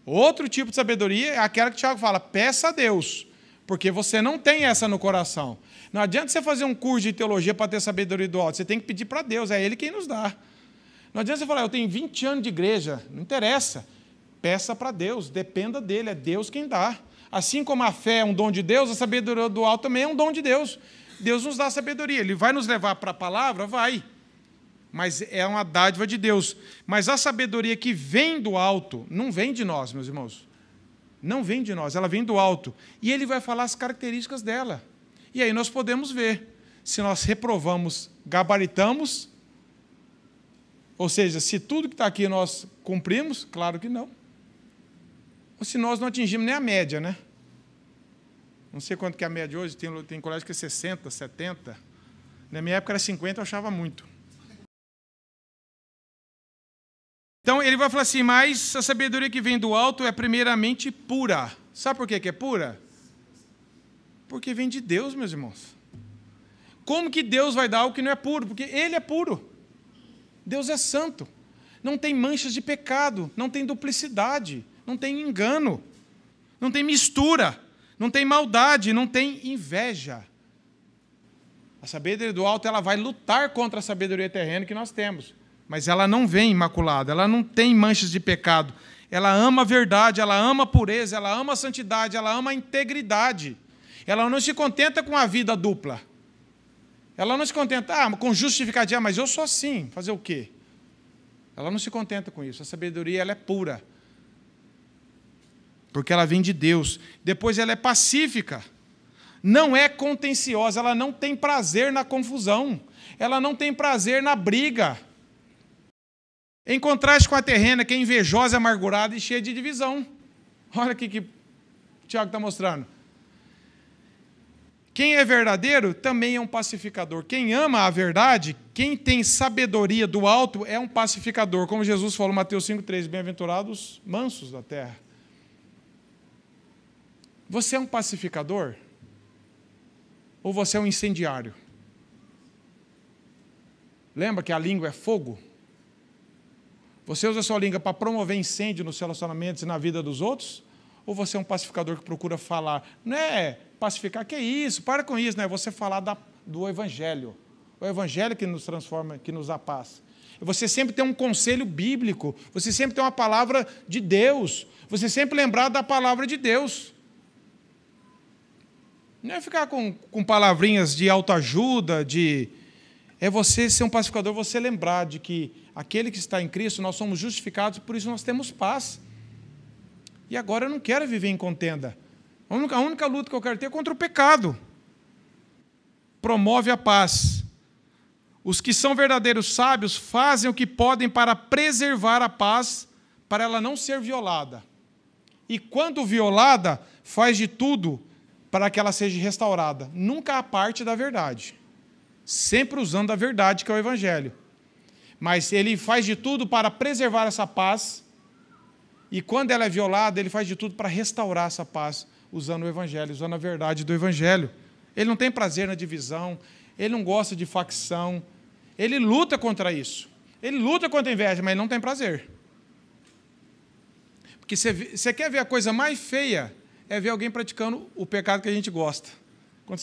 outro tipo de sabedoria é aquela que o Tiago fala, peça a Deus, porque você não tem essa no coração. Não adianta você fazer um curso de teologia para ter sabedoria do alto, você tem que pedir para Deus, é Ele quem nos dá. Não adianta você falar, eu tenho 20 anos de igreja, não interessa. Peça para Deus, dependa dele, é Deus quem dá. Assim como a fé é um dom de Deus, a sabedoria do alto também é um dom de Deus. Deus nos dá sabedoria. Ele vai nos levar para a palavra? Vai. Mas é uma dádiva de Deus. Mas a sabedoria que vem do alto, não vem de nós, meus irmãos. Não vem de nós, ela vem do alto. E ele vai falar as características dela. E aí nós podemos ver se nós reprovamos, gabaritamos, ou seja, se tudo que está aqui nós cumprimos, claro que não. Ou se nós não atingimos nem a média, né? Não sei quanto que é a média hoje, tem colégio que é 60, 70. Na minha época era 50, eu achava muito. Então ele vai falar assim, mas a sabedoria que vem do alto é primeiramente pura. Sabe por que é pura? Porque vem de Deus, meus irmãos. Como que Deus vai dar algo que não é puro? Porque Ele é puro. Deus é santo. Não tem manchas de pecado, não tem duplicidade, não tem engano, não tem mistura, não tem maldade, não tem inveja. A sabedoria do alto ela vai lutar contra a sabedoria terrena que nós temos. Mas ela não vem imaculada, ela não tem manchas de pecado. Ela ama a verdade, ela ama a pureza, ela ama a santidade, ela ama a integridade. Ela não se contenta com a vida dupla. Ela não se contenta com justificativa, mas eu sou assim, fazer o quê? Ela não se contenta com isso. A sabedoria ela é pura. Porque ela vem de Deus. Depois ela é pacífica. Não é contenciosa, ela não tem prazer na confusão. Ela não tem prazer na briga. Em contraste com a terrena, que é invejosa, amargurada e cheia de divisão. Olha o que o Tiago está mostrando. Quem é verdadeiro também é um pacificador. Quem ama a verdade, quem tem sabedoria do alto, é um pacificador. Como Jesus falou em Mateus 5,3, bem-aventurados mansos da terra. Você é um pacificador? Ou você é um incendiário? Lembra que a língua é fogo? Você usa a sua língua para promover incêndio nos relacionamentos e na vida dos outros? Ou você é um pacificador que procura falar? Não é pacificar, que é isso? Para com isso, não é você falar do Evangelho. O Evangelho que nos transforma, que nos dá paz. Você sempre tem um conselho bíblico, você sempre tem uma palavra de Deus, você sempre lembrar da palavra de Deus. Não é ficar com palavrinhas de autoajuda, é você ser um pacificador, você lembrar de que aquele que está em Cristo, nós somos justificados, por isso nós temos paz. E agora eu não quero viver em contenda. A única luta que eu quero ter é contra o pecado. Promove a paz. Os que são verdadeiros sábios fazem o que podem para preservar a paz, para ela não ser violada. E quando violada, faz de tudo para que ela seja restaurada. Nunca a parte da verdade. Sempre usando a verdade, que é o Evangelho. Mas ele faz de tudo para preservar essa paz. E quando ela é violada, ele faz de tudo para restaurar essa paz, usando o Evangelho, usando a verdade do Evangelho. Ele não tem prazer na divisão, ele não gosta de facção, ele luta contra isso. Ele luta contra a inveja, mas ele não tem prazer. Porque você quer ver a coisa mais feia, é ver alguém praticando o pecado que a gente gosta. Quando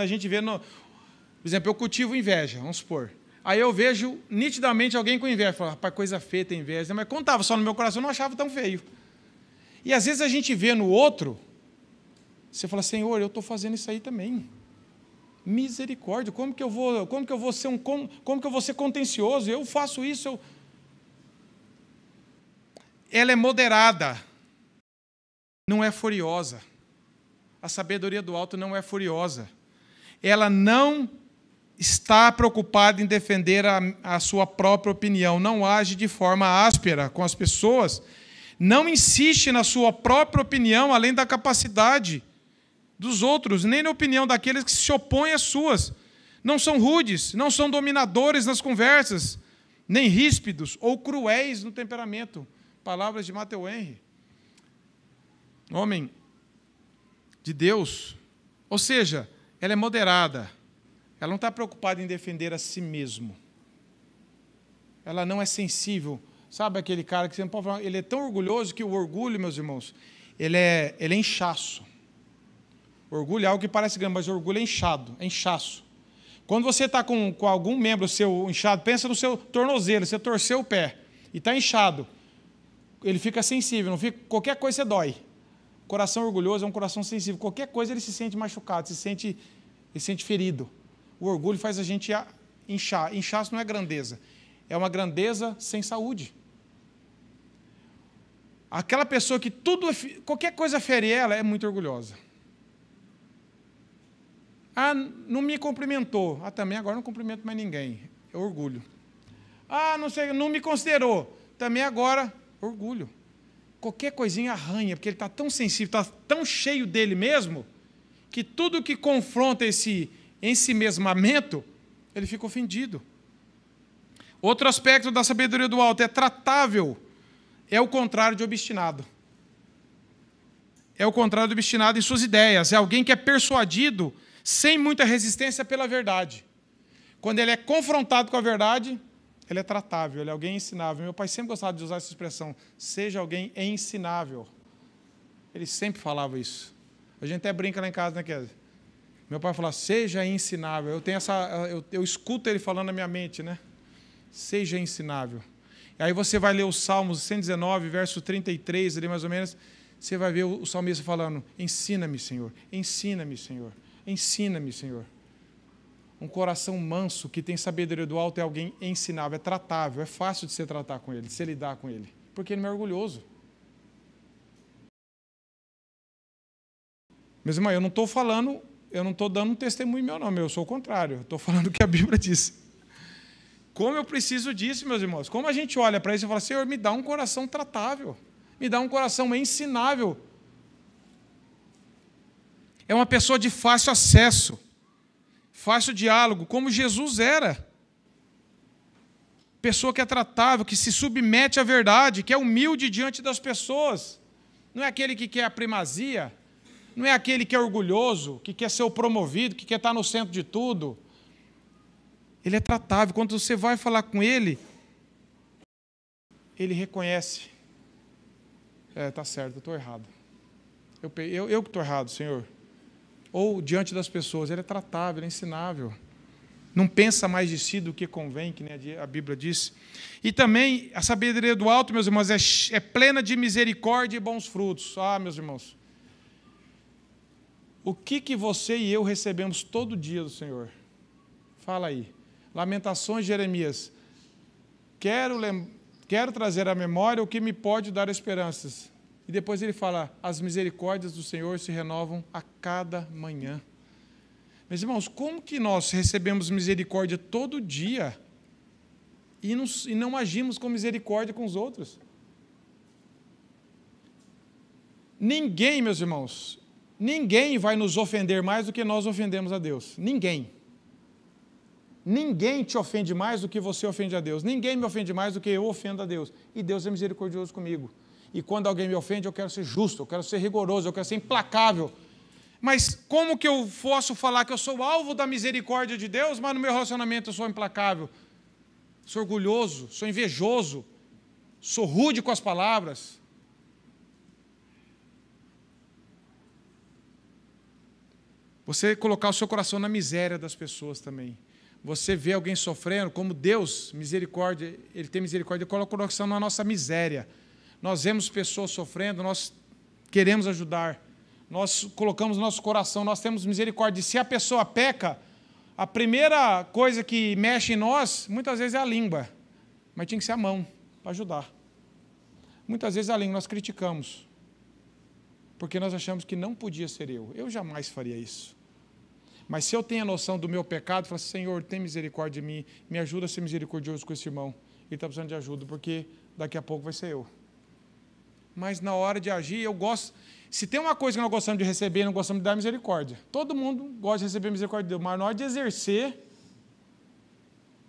a gente vê, por exemplo, eu cultivo inveja, vamos supor. Aí eu vejo nitidamente alguém com inveja. Falo, rapaz, coisa feia ter inveja. Mas quando estava só no meu coração, eu não achava tão feio. E às vezes a gente vê no outro, você fala, Senhor, eu estou fazendo isso aí também. Misericórdia, como que eu vou ser contencioso? Eu faço isso. Ela é moderada, não é furiosa. A sabedoria do alto não é furiosa. Ela não está preocupada em defender a sua própria opinião, não age de forma áspera com as pessoas, não insiste na sua própria opinião, além da capacidade dos outros, nem na opinião daqueles que se opõem às suas. Não são rudes, não são dominadores nas conversas, nem ríspidos ou cruéis no temperamento. Palavras de Matthew Henry. Homem de Deus. Ou seja, ela é moderada. Ela não está preocupada em defender a si mesmo. Ela não é sensível. Sabe aquele cara que você não pode falar? Ele é tão orgulhoso que o orgulho, meus irmãos, ele é inchaço. O orgulho é algo que parece grande, mas o orgulho é inchado, é inchaço. Quando você está com algum membro seu inchado, pensa no seu tornozelo, você torceu o pé e está inchado. ele fica sensível, não fica, qualquer coisa você dói. Coração orgulhoso é um coração sensível. Qualquer coisa ele se sente machucado, se sente ferido. O orgulho faz a gente inchar. Inchaço não é grandeza. É uma grandeza sem saúde. Aquela pessoa que qualquer coisa fere ela é muito orgulhosa. Ah, não me cumprimentou. Ah, também agora não cumprimento mais ninguém. É orgulho. Ah, não sei, não me considerou. Também agora, orgulho. Qualquer coisinha arranha, porque ele está tão sensível, está tão cheio dele mesmo, que tudo que confronta esse ensimesmamento, ele fica ofendido. Outro aspecto da sabedoria do alto é tratável, é o contrário de obstinado. É o contrário de obstinado em suas ideias. É alguém que é persuadido sem muita resistência pela verdade. Quando ele é confrontado com a verdade, ele é tratável, ele é alguém ensinável. Meu pai sempre gostava de usar essa expressão, seja alguém ensinável. Ele sempre falava isso. A gente até brinca lá em casa, né, Kézia? Meu pai falava, seja ensinável. Eu escuto ele falando na minha mente, né? Seja ensinável. E aí você vai ler os Salmos 119, verso 33, ali mais ou menos, você vai ver o salmista falando, ensina-me, Senhor, ensina-me, Senhor, ensina-me, Senhor. Um coração manso, que tem sabedoria do alto, é alguém ensinável, é tratável, é fácil de se tratar com ele, de se lidar com ele, porque ele não é orgulhoso. Meus irmãos, eu não estou dando um testemunho meu, não, eu sou o contrário, eu estou falando o que a Bíblia diz. Como eu preciso disso, meus irmãos? Como a gente olha para isso e fala, Senhor, me dá um coração tratável, me dá um coração ensinável. É uma pessoa de fácil acesso, fácil diálogo, como Jesus era. Pessoa que é tratável, que se submete à verdade, que é humilde diante das pessoas. Não é aquele que quer a primazia, não é aquele que é orgulhoso, que quer ser o promovido, que quer estar no centro de tudo. Ele é tratável. Quando você vai falar com ele, ele reconhece. Está certo, eu estou errado. Eu que estou errado, Senhor. Ou diante das pessoas, ele é tratável, ele é ensinável. Não pensa mais de si do que convém, que nem a Bíblia diz. E também, a sabedoria do alto, meus irmãos, é plena de misericórdia e bons frutos. Ah, meus irmãos, o que você e eu recebemos todo dia do Senhor? Fala aí. Lamentações de Jeremias. Quero trazer à memória o que me pode dar esperanças. E depois ele fala, as misericórdias do Senhor se renovam a cada manhã. Meus irmãos, como que nós recebemos misericórdia todo dia e não agimos com misericórdia com os outros? Ninguém, meus irmãos, ninguém vai nos ofender mais do que nós ofendemos a Deus. Ninguém. Ninguém te ofende mais do que você ofende a Deus. Ninguém me ofende mais do que eu ofendo a Deus. E Deus é misericordioso comigo. E quando alguém me ofende, eu quero ser justo, eu quero ser rigoroso, eu quero ser implacável. Mas como que eu posso falar que eu sou alvo da misericórdia de Deus, mas no meu relacionamento eu sou implacável? Sou orgulhoso, sou invejoso, sou rude com as palavras. Você colocar o seu coração na miséria das pessoas também. Você vê alguém sofrendo, como Deus, misericórdia, Ele tem misericórdia, Ele coloca o coração na nossa miséria. Nós vemos pessoas sofrendo, nós queremos ajudar, nós colocamos nosso coração, nós temos misericórdia. E se a pessoa peca, a primeira coisa que mexe em nós, muitas vezes é a língua, mas tinha que ser a mão para ajudar. Muitas vezes a língua nós criticamos, porque nós achamos que não podia ser eu. Eu jamais faria isso. Mas se eu tenho a noção do meu pecado, eu falo assim, Senhor, tem misericórdia de mim, me ajuda a ser misericordioso com esse irmão. Ele está precisando de ajuda, porque daqui a pouco vai ser eu. Mas na hora de agir, eu gosto. Se tem uma coisa que nós gostamos de receber, não gostamos de dar misericórdia. Todo mundo gosta de receber misericórdia de Deus, mas na hora de exercer,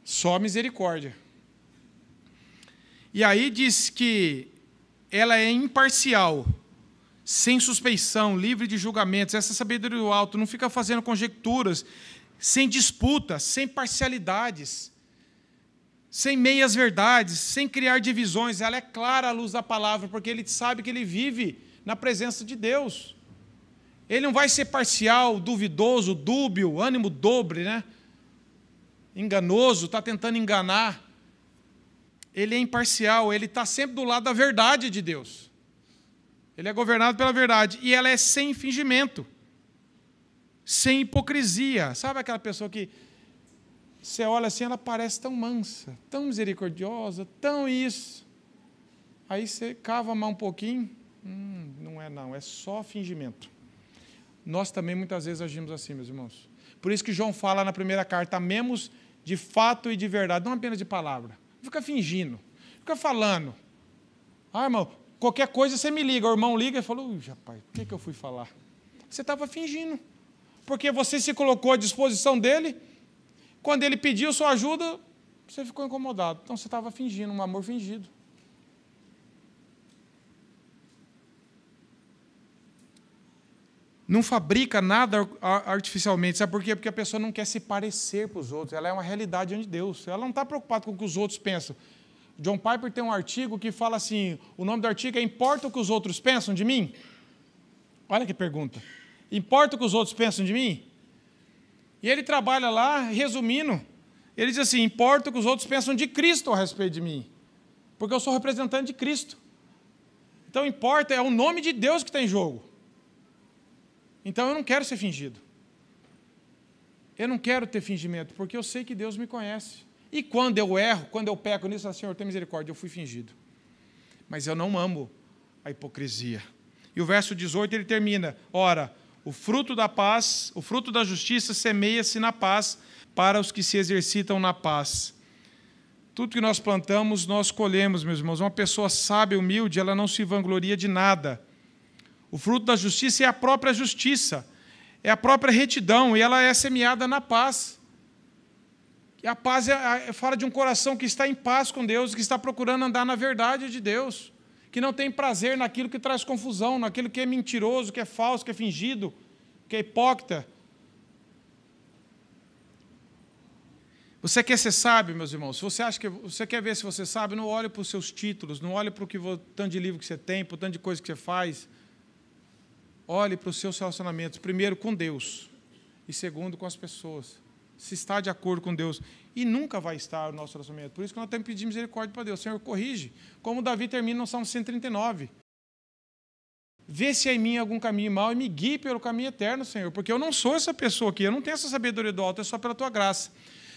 só misericórdia. E aí diz que ela é imparcial, sem suspeição, livre de julgamentos. Essa sabedoria do alto não fica fazendo conjecturas, sem disputa, sem parcialidades, sem meias verdades, sem criar divisões. Ela é clara à luz da palavra, porque ele sabe que ele vive na presença de Deus. Ele não vai ser parcial, duvidoso, dúbio, ânimo dobre, né? Enganoso, está tentando enganar. ele é imparcial, ele está sempre do lado da verdade de Deus. Ele é governado pela verdade. E ela é sem fingimento, sem hipocrisia. Sabe aquela pessoa que você olha assim, ela parece tão mansa, tão misericordiosa, tão isso. Aí você cava mais um pouquinho, não é não, é só fingimento. Nós também muitas vezes agimos assim, meus irmãos. Por isso que João fala na primeira carta, amemos de fato e de verdade, não apenas de palavra. Fica fingindo, fica falando. Irmão, qualquer coisa você me liga, o irmão liga e fala, rapaz, por que eu fui falar? Você estava fingindo, porque você se colocou à disposição dele, quando ele pediu sua ajuda, você ficou incomodado. Então você estava fingindo, um amor fingido. Não fabrica nada artificialmente. Sabe por quê? Porque a pessoa não quer se parecer para os outros. Ela é uma realidade diante de Deus. Ela não está preocupada com o que os outros pensam. John Piper tem um artigo que fala assim, o nome do artigo é Importa o que os outros pensam de mim? Olha que pergunta. Importa o que os outros pensam de mim? E ele trabalha lá, resumindo, ele diz assim, importa o que os outros pensam de Cristo a respeito de mim. Porque eu sou representante de Cristo. Então importa, é o nome de Deus que está em jogo. Então eu não quero ser fingido. Eu não quero ter fingimento, porque eu sei que Deus me conhece. E quando eu erro, quando eu peco nisso, eu falo, Senhor, tem misericórdia, eu fui fingido. Mas eu não amo a hipocrisia. E o verso 18 ele termina, ora, o fruto da paz, o fruto da justiça semeia-se na paz para os que se exercitam na paz. Tudo que nós plantamos, nós colhemos, meus irmãos. Uma pessoa sábia, humilde, ela não se vangloria de nada. O fruto da justiça é a própria justiça, é a própria retidão, e ela é semeada na paz. E a paz fala de um coração que está em paz com Deus, que está procurando andar na verdade de Deus, que não tem prazer naquilo que traz confusão, naquilo que é mentiroso, que é falso, que é fingido, que é hipócrita. Você quer ser sábio, meus irmãos? Se você acha que você quer ver se você sabe, não olhe para os seus títulos, não olhe para o tanto de livro que você tem, para o tanto de coisa que você faz. Olhe para os seus relacionamentos, primeiro com Deus e segundo com as pessoas. Se está de acordo com Deus. E nunca vai estar o nosso relacionamento. Por isso que nós temos que pedir misericórdia para Deus. Senhor, corrige. Como Davi termina no Salmo 139. Vê se há em mim algum caminho mau e me guie pelo caminho eterno, Senhor. Porque eu não sou essa pessoa aqui, eu não tenho essa sabedoria do alto, é só pela Tua graça.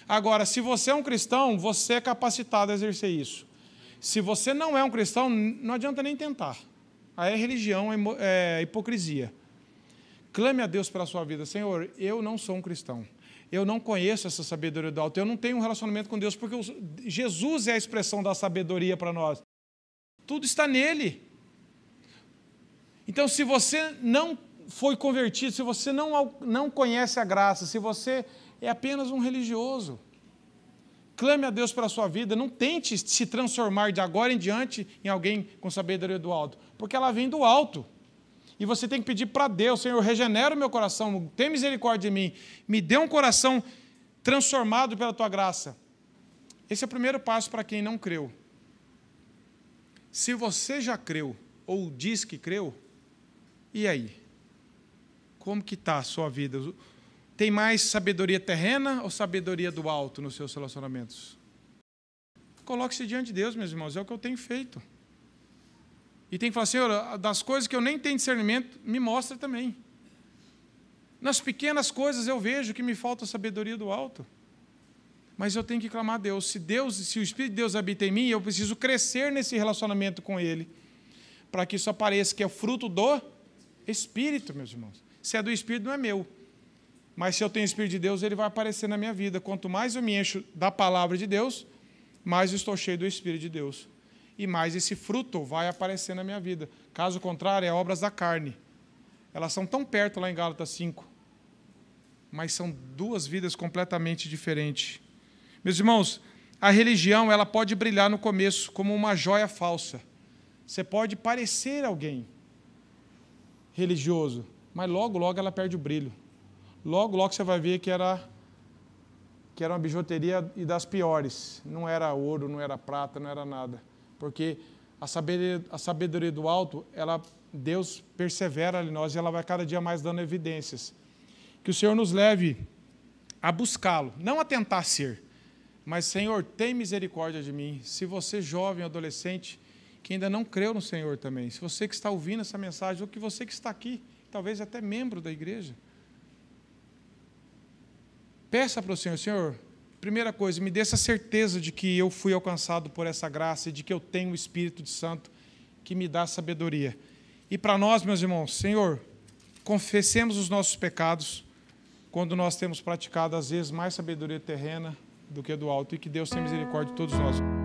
Agora, se você é um cristão, você é capacitado a exercer isso. Se você não é um cristão, não adianta nem tentar. Aí é religião, é hipocrisia. Clame a Deus pela sua vida. Senhor, eu não sou um cristão. Eu não conheço essa sabedoria do alto. Eu não tenho um relacionamento com Deus, porque Jesus é a expressão da sabedoria para nós. Tudo está nele. Então, se você não foi convertido, se você não conhece a graça, se você é apenas um religioso, clame a Deus pela sua vida. Não tente se transformar de agora em diante em alguém com sabedoria do alto, porque ela vem do alto. E você tem que pedir para Deus, Senhor, regenera o meu coração, tem misericórdia de mim, me dê um coração transformado pela Tua graça. Esse é o primeiro passo para quem não creu. Se você já creu, ou diz que creu, e aí? Como que está a sua vida? Tem mais sabedoria terrena ou sabedoria do alto nos seus relacionamentos? Coloque-se diante de Deus, meus irmãos, é o que eu tenho feito. E tem que falar, Senhor, das coisas que eu nem tenho discernimento, me mostra também. Nas pequenas coisas eu vejo que me falta sabedoria do alto. Mas eu tenho que clamar a Deus. Se o Espírito de Deus habita em mim, eu preciso crescer nesse relacionamento com Ele, para que isso apareça, que é o fruto do Espírito, meus irmãos. Se é do Espírito, não é meu. Mas se eu tenho o Espírito de Deus, ele vai aparecer na minha vida. Quanto mais eu me encho da palavra de Deus, mais eu estou cheio do Espírito de Deus. E mais esse fruto vai aparecer na minha vida. Caso contrário, é obras da carne. Elas são tão perto lá em Gálatas 5, mas são duas vidas completamente diferentes. Meus irmãos, a religião ela pode brilhar no começo como uma joia falsa. Você pode parecer alguém religioso, mas logo, logo ela perde o brilho. Logo, logo você vai ver que era uma bijuteria e das piores. Não era ouro, não era prata, não era nada. Porque a sabedoria do alto, Deus persevera em nós e ela vai cada dia mais dando evidências. Que o Senhor nos leve a buscá-lo, não a tentar ser, Mas, Senhor, tem misericórdia de mim. Se você, jovem, adolescente, que ainda não creu no Senhor também, se você que está ouvindo essa mensagem, ou que você que está aqui, talvez até membro da igreja, peça para o Senhor, Senhor, primeira coisa, me dê essa certeza de que eu fui alcançado por essa graça e de que eu tenho o Espírito Santo que me dá sabedoria. E para nós, meus irmãos, Senhor, confessemos os nossos pecados quando nós temos praticado, às vezes, mais sabedoria terrena do que do alto, e que Deus tenha misericórdia de todos nós.